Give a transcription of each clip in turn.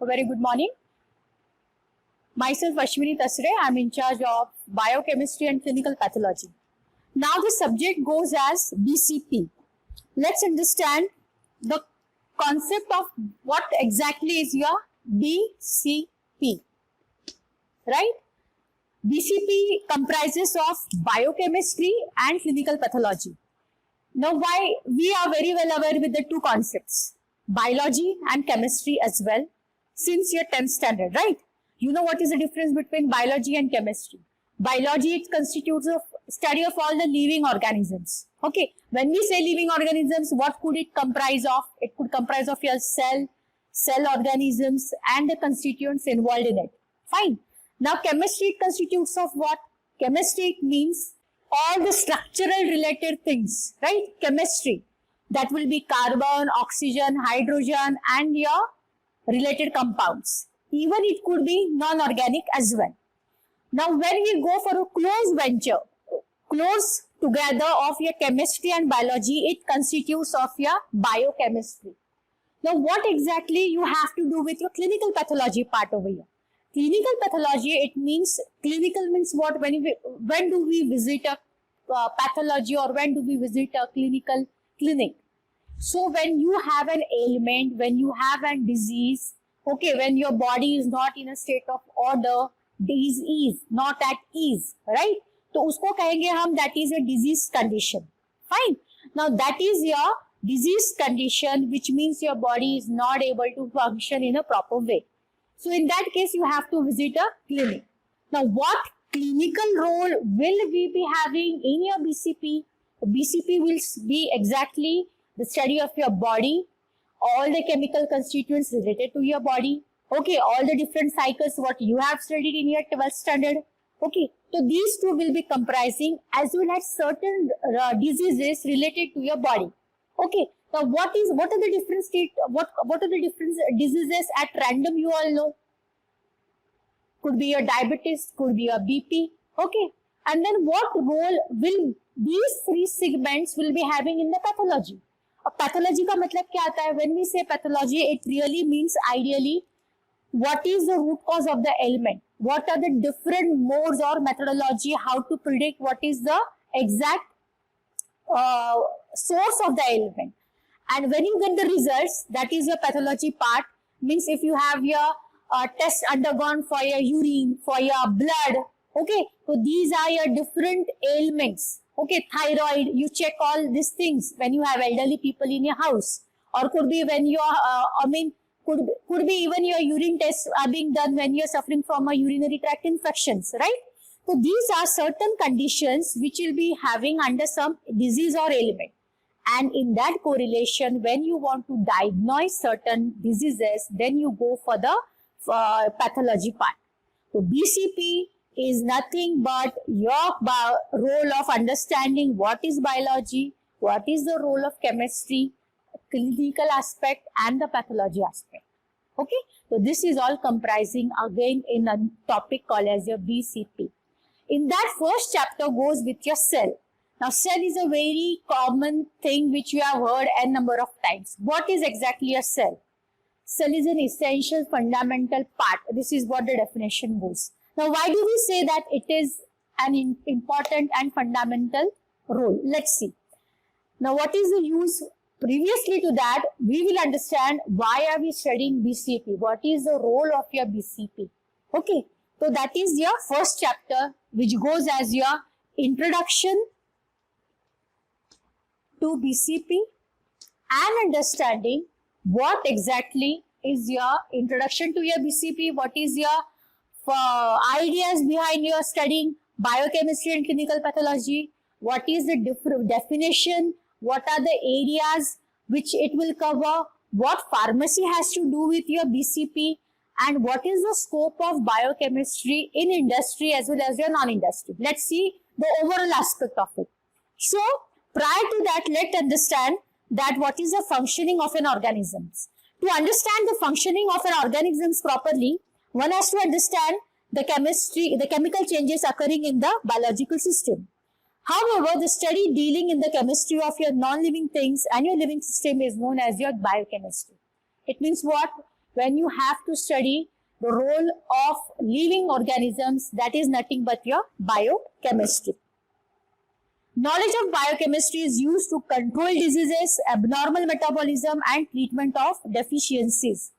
A very good morning. Myself Ashwini Tasre. I'm in charge of biochemistry and clinical pathology. Now the subject goes as BCP. Let's understand the concept of what exactly is your BCP. Right? BCP comprises of biochemistry and clinical pathology. Now, why we are very well aware with the two concepts, biology and chemistry as well, since your 10th standard, right? You know what is the difference between biology and chemistry. Biology, it constitutes of study of all the living organisms. Okay, when we say living organisms, what could it comprise of? It could comprise of your cell organisms and the constituents involved in it. Fine. Now, chemistry, it constitutes of what? Chemistry, it means all the structural related things, right? Chemistry, that will be carbon, oxygen, hydrogen and your related compounds. Even it could be non-organic as well. Now, when we go for a close venture, close together of your chemistry and biology, it constitutes of your biochemistry. Now, what exactly you have to do with your clinical pathology part over here? Clinical pathology, it means, clinical means what? When do we visit a pathology or when do we visit a clinical clinic? So when you have an ailment, when you have a disease, okay, when your body is not in a state of order, disease, not at ease, right? तो उसको कहेंगे हम that is a disease condition. Fine. Now that is your disease condition, which means your body is not able to function in a proper way. So in that case, you have to visit a clinic. Now, what clinical role will we be having in your BCP? BCP will be exactly the study of your body, all the chemical constituents related to your body. Okay, all the different cycles what you have studied in your 12th standard. Okay, so these two will be comprising as well as certain diseases related to your body. Okay. Now, what are the different what are the different diseases at random you all know? Could be your diabetes, could be your BP, okay. And then what role will these three segments will be having in the pathology? A pathology का मतलब क्या आता है? When we say pathology, it really means ideally what is the root cause of the ailment? What are the different modes or methodology how to predict what is the exact source of the ailment? And when you get the results, that is your pathology part. Means if you have your test undergone for your urine, for your blood, okay. So these are your different ailments. Okay, thyroid, you check all these things when you have elderly people in your house. Or could be when you are, could be even your urine tests are being done when you are suffering from a urinary tract infections, right? So these are certain conditions which will be having under some disease or ailment. And in that correlation, when you want to diagnose certain diseases, then you go for the pathology part. So BCP is nothing but your role of understanding what is biology, what is the role of chemistry, clinical aspect and the pathology aspect. Okay, so this is all comprising again in a topic called as your BCP. In that first chapter goes with your cell. Now, cell is a very common thing which you have heard n number of times. What is exactly a cell? Cell is an essential fundamental part. This is what the definition goes. Now, why do we say that it is an important and fundamental role? Let's see. Now, what is the use? Previously to that, we will understand why are we studying BCP? What is the role of your BCP? Okay. So, that is your first chapter which goes as your introduction to BCP and understanding what exactly is your introduction to your BCP, what is your ideas behind your studying biochemistry and clinical pathology, what is the definition, what are the areas which it will cover, what pharmacy has to do with your BCP, and what is the scope of biochemistry in industry as well as your non-industry. Let's see the overall aspect of it. So, prior to that, let's understand that what is the functioning of an organism. To understand the functioning of an organism properly, one has to understand the chemistry, the chemical changes occurring in the biological system. However, the study dealing in the chemistry of your non-living things and your living system is known as your biochemistry. It means what? when you have to study the role of living organisms, that is nothing but your biochemistry. Knowledge of biochemistry is used to control diseases, abnormal metabolism, and treatment of deficiencies.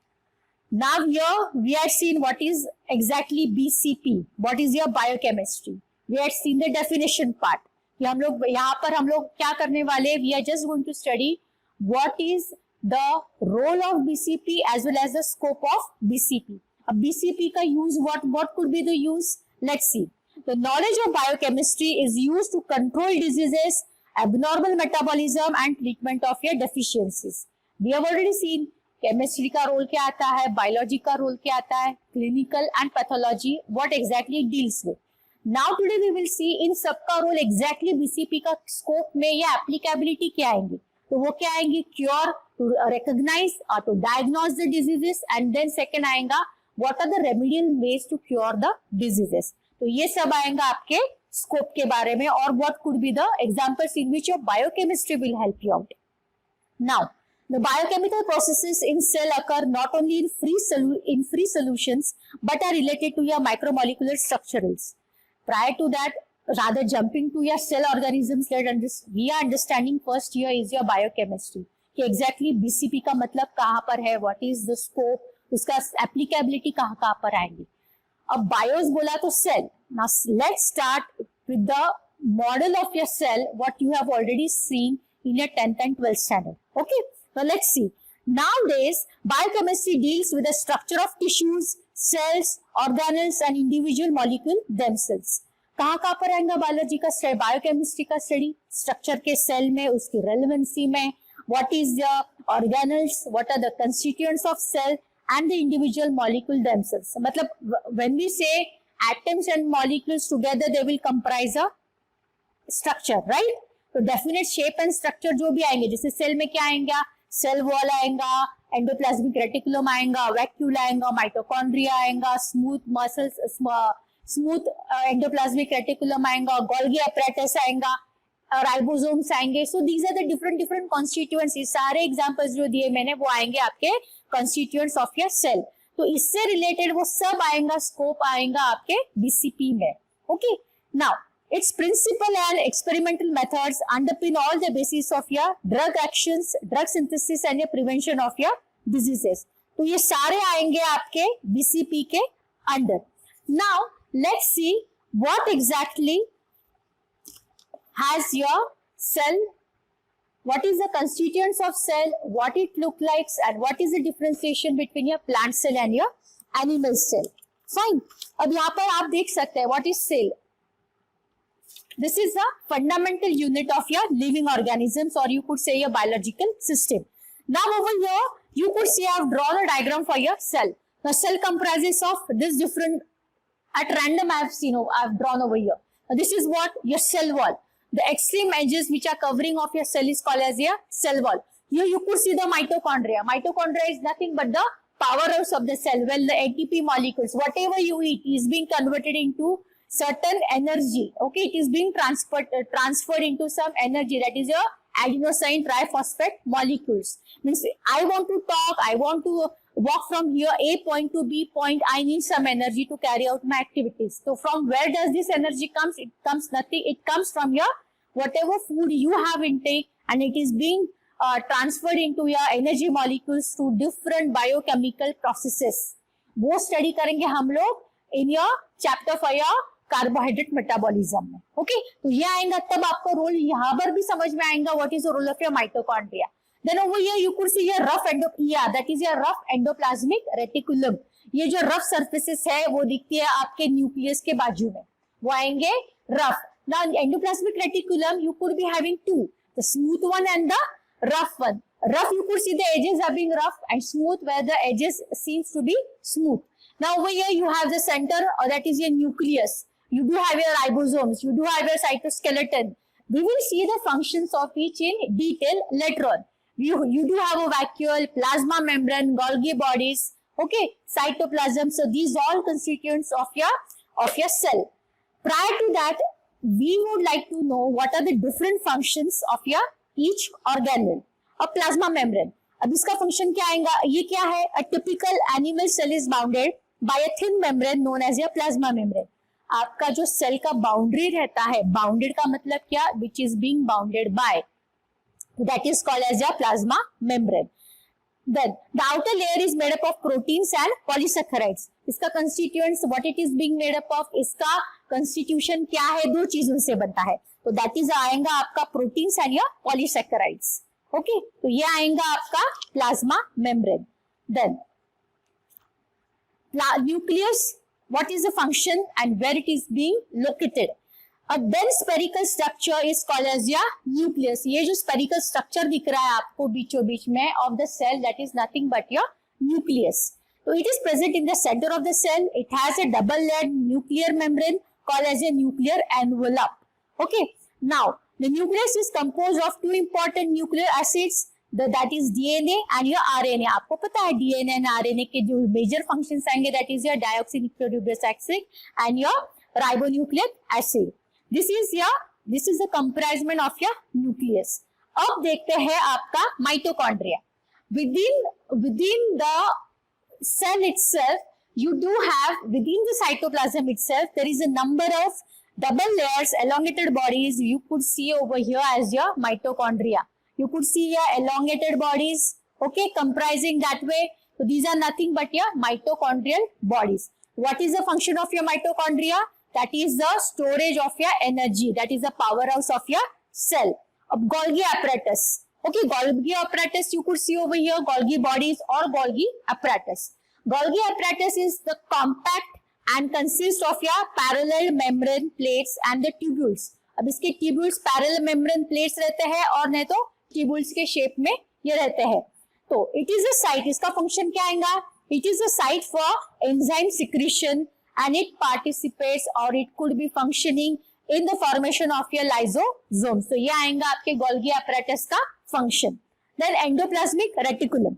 Now here we have seen what is exactly BCP, what is your biochemistry. We have seen the definition part. कि हम लोग यहाँ पर हम लोग क्या करने वाले, we are just going to study what is the role of BCP as well as the scope of BCP. अब BCP का use, what could be the use? Let's see. The knowledge of biochemistry is used to control diseases, abnormal metabolism, and treatment of your deficiencies. We have already seen chemistry का role क्या आता है, biology का role क्या आता है, clinical and pathology, what exactly it deals with. Now today we will see इन सबका role exactly BCP का scope में या applicability क्या आएंगी. तो वो क्या आएंगी, cure, to recognize or to diagnose the diseases, and then second आएगा what are the remedial ways to cure the diseases. तो ये सब आएगा आपके स्कोप के बारे में, और what could be the examples in which your biochemistry will help you out. Now, the biochemical processes in cell occur not only in free solutions but are related to your micromolecular structurals. Prior to that, rather jumping to your cell organisms, we are understanding first here is your biochemistry. कि exactly BCP का मतलब कहाँ पर है, what is the scope, उसका applicability कहाँ पर आएंगी. अब bios बोला तो cell. Now let's start with the model of your cell, what you have already seen in your 10th and 12th standard. Okay, now let's see. Nowadays, biochemistry deals with the structure of tissues, cells, organelles, and individual molecule themselves. कहाँ पर आएगा biology का study, biochemistry का study, structure के cell में, उसकी relevancy में, what is the organelles, what are the constituents of cell, and the individual molecule themselves. मतलब when we say atoms and molecules together, they will comprise a structure, right? तो definite shape and structure जो भी आएंगे, जैसे cell में क्या आएगा, cell wall आएगा, एंडोप्लाज्मिक रेटिकुलम आएगा, वैक्यूल आएगा, माइटोकॉन्ड्रिया आएगा, smooth muscles, smooth endoplasmic reticulum आएगा, गोल्गी अपैरेटस आएगा, राइबोसोम्स आएंगे. So these are the different constituents. ये सारे एग्जांपल्स जो दिए मैंने वो आएंगे आपके कॉन्स्टिट्यूएंट्स ऑफ योर सेल. तो इससे रिलेटेड वो सब आएगा, स्कोप आएगा आपके बीसीपी में. Okay, now its principle and experimental methods underpin all the basis of your drug actions, drug synthesis and your prevention of your diseases. तो ये सारे आएंगे आपके बीसीपी के under. Now let's see what exactly has your cell, what is the constituents of cell, what it look like, and what is the differentiation between your plant cell and your animal cell. Fine. अब यहाँ पर आप देख सकते हैं what is cell. This is the fundamental unit of your living organisms, or you could say your biological system. Now over here, you could see I have drawn a diagram for your cell. The cell comprises of this different, at random I have drawn over here. Now this is what your cell wall. The extreme edges which are covering of your cell is called as your cell wall. Here you could see the mitochondria. Mitochondria is nothing but the powerhouse of the cell. Well, the ATP molecules, whatever you eat is being converted into certain energy. Okay, it is being transferred into some energy, that is your adenosine triphosphate molecules. Means I want to talk, I want to walk from here A point to B point, I need some energy to carry out my activities. So from where does this energy comes? It comes nothing, it comes from your whatever food you have intake, and it is being transferred into your energy molecules through different biochemical processes. वो study करेंगे हम लोग in your chapter for your carbohydrate metabolism में. Okay, तो ये आएगा तब आपको रोल यहाँ पर भी समझ में आएगा what is the role of your mitochondria. Then over here you could see your rough that is your rough endoplasmic reticulum. ये जो रफ सरफेसेस है वो दिखती है आपके न्यूक्लियस के बाजू में, वो आएंगे rough. Now endoplasmic reticulum you could be having two, the smooth one and the rough one. Rough, you could see the edges are being rough, and smooth where the edges seems to be smooth. Now over here you have the center, or that is your nucleus. You do have your ribosomes, you do have your cytoskeleton. We will see the functions of each in detail later on. You do have a vacuole, plasma membrane, Golgi bodies, okay, cytoplasm. So these all constituents of your cell. Prior to that, we would like to know what are the different functions of your each organelle. A plasma membrane. अब इसका function क्या आएगा, ये क्या है, a typical animal cell is bounded by a thin membrane known as a plasma membrane. आपका जो cell का बाउंड्री रहता है, बाउंडेड का मतलब क्या, which is being bounded by, that is called as a plasma membrane. Then the outer layer is made up of proteins and polysaccharides. इसका constituents, what it is being made up of, इसका constitution क्या है, दो चीजों से बनता है, तो that is आएगा आपका proteins and your polysaccharides. Okay, तो ये आएगा आपका plasma membrane. Then nucleus, what is the function and where it is being located. A dense spherical structure is called as your nucleus. ये जो spherical structure दिख रहा है आपको बीचों बीच में of the cell, that is nothing but your nucleus. So it is present in the center of the cell. It has a double-layered nuclear membrane called as a nuclear envelope. Okay. Now the nucleus is composed of two important nucleic acids, that is DNA and your RNA. आपको पता है DNA and RNA के जो major functions आएंगे, that is your deoxyribonucleic acid and your ribonucleic acid. This is the comprisement of your nucleus. अब देखते हैं आपका mitochondria. Within the cell itself, you do have, within the cytoplasm itself, there is a number of double layers, elongated bodies. You could see over here as your mitochondria. You could see your elongated bodies, okay, comprising that way. So these are nothing but your mitochondrial bodies. What is the function of your mitochondria? That is the storage of your energy. That is the powerhouse of your cell. Golgi apparatus. Okay, Golgi apparatus you could see over here. Golgi bodies or Golgi apparatus. Golgi apparatus is the compact and consists of your parallel membrane plates and the tubules. अब इसके tubules parallel membrane plates रहते हैं और नहीं तो tubules के shape में ये रहते हैं. तो it is a site. इसका function क्या आएगा? It is a site for enzyme secretion. And it participates or it could be functioning in the formation of your lysosome. So ये आएगा आपके Golgi apparatus का function. Then endoplasmic reticulum.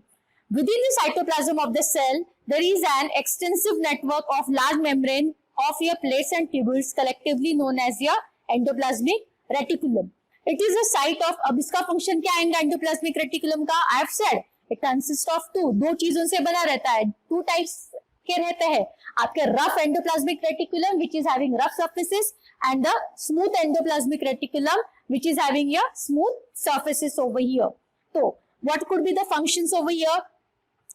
Within the cytoplasm of the cell, there is an extensive network of large membrane of your plates and tubules collectively known as your endoplasmic reticulum. It is a site of, अब इसका function क्या आएगा endoplasmic reticulum का? I have said it consists of two, दो चीजों से बना रहता है, two types के रहते हैं आपके rough endoplasmic reticulum which is having rough surfaces and the smooth endoplasmic reticulum which is having your smooth surfaces over here. So what could be the functions over here?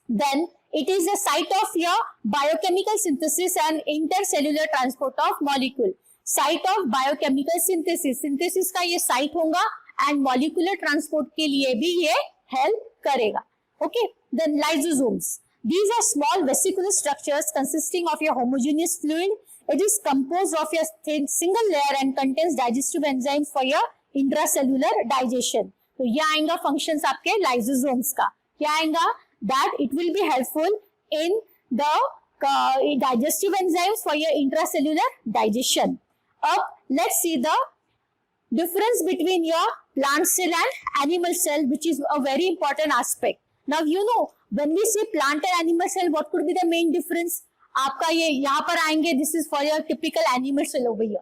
Then it is a site of your biochemical synthesis and intercellular transport of molecule. Site of biochemical synthesis. Synthesis का ये site होगा and molecular transport के लिए भी ये help करेगा. Okay. Then lysosomes. These are small vesicular structures consisting of a homogeneous fluid. It is composed of a thin single layer and contains digestive enzymes for your intracellular digestion. तो ये आएगा functions आपके lysosomes का. क्या आएगा? That it will be helpful in the digestive enzymes for your intracellular digestion. Up, let's see the difference between your plant cell and animal cell, which is a very important aspect. Now you know when we say plant and animal cell, what could be the main difference? आपका ये यहाँ पर आएंगे, this is for your typical animal cell over here.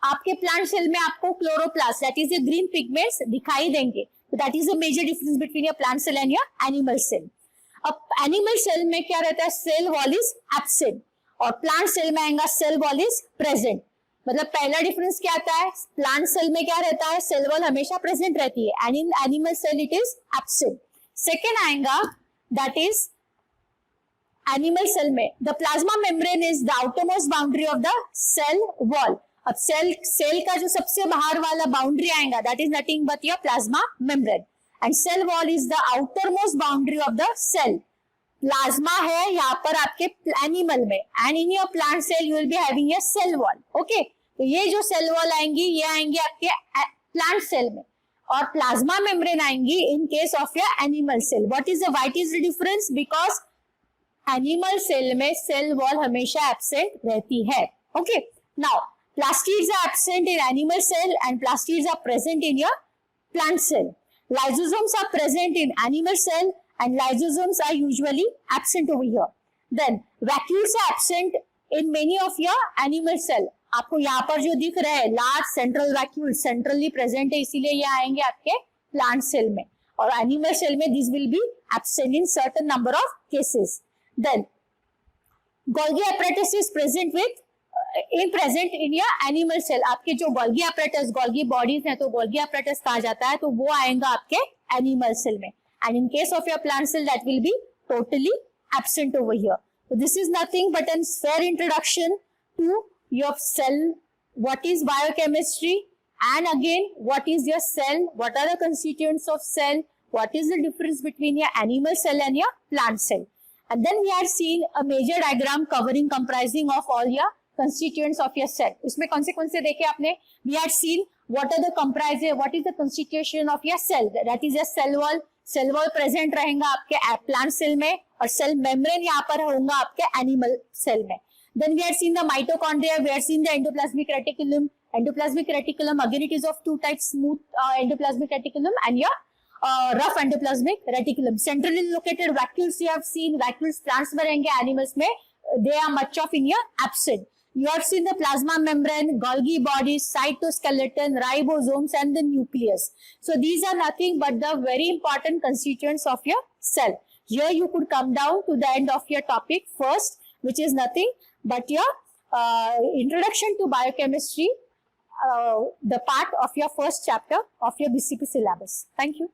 आपके plant cell में आपको chloroplast, that is the green pigments दिखाई देंगे. So that is the major difference between your plant cell and your animal cell. अब animal cell में क्या रहता है? Cell wall is absent और plant cell में आएगा cell wall is present. मतलब पहला डिफरेंस क्या आता है? प्लांट सेल में क्या रहता है? सेल वॉल हमेशा प्रेजेंट रहती है and in animal cell it is absent. Second आएगा दैट इज एनिमल सेल में the plasma membrane is the outermost boundary of the cell wall. अब सेल का जो सबसे बाहर वाला बाउंड्री आएगा that is nothing but your plasma membrane and cell wall is the outermost boundary of the cell. Plasma है यहाँ पर आपके एनिमल में and in your plant cell you will be having your cell wall. Okay, तो ये जो cell wall आएंगी ये आएंगी आपके प्लांट सेल में और प्लाज्मा मेम्ब्रेन आएंगी in case of your animal cell. What is the difference? Because animal cell में सेल वॉल हमेशा एब्सेंट रहती है. Okay, now plastids are absent in animal cell and plastids are present in your plant cell. Lysosomes are present in animal cell and lysosomes are usually absent over here. Then vacuoles are absent in many of your animal cell. आपको यहाँ पर जो दिख रहा है large central vacuole centrally present है इसीलिए ये आएंगे आपके प्लांट सेल में. और एनिमल सेल में this will be absent in certain number of cases. Then Golgi apparatus is present in your animal cell. आपके जो गोल्गी apparatus, गोल्गी बॉडीज है, तो गोल्गी apparatus कहा जाता है, तो वो आएगा आपके एनिमल सेल में. And in case of your plant cell that will be totally absent over here. So this is nothing but a fair introduction to your cell. What is biochemistry? And again, what is your cell? What are the constituents of cell? What is the difference between your animal cell and your plant cell? And then we had seen a major diagram comprising of all your constituents of your cell. उसमें कौन से देखे आपने? We had seen what is the constitution of your cell. That is your cell wall. Cell wall present रहेगा आपके plant cell में और cell membrane यहाँ पर होगा आपके एनिमल सेल में. Then we had seen the mitochondria, we had seen the endoplasmic reticulum. Endoplasmic reticulum again it is of two types, smooth endoplasmic reticulum and your rough endoplasmic reticulum. Centrally located vacuoles you have seen, vacuoles plants में रहेंगे, animals में they are much of in your absent. You have seen the plasma membrane, Golgi bodies, cytoskeleton, ribosomes and the nucleus. So these are nothing but the very important constituents of your cell. Here you could come down to the end of your topic first, which is nothing but your introduction to biochemistry, the part of your first chapter of your BCP syllabus. Thank you.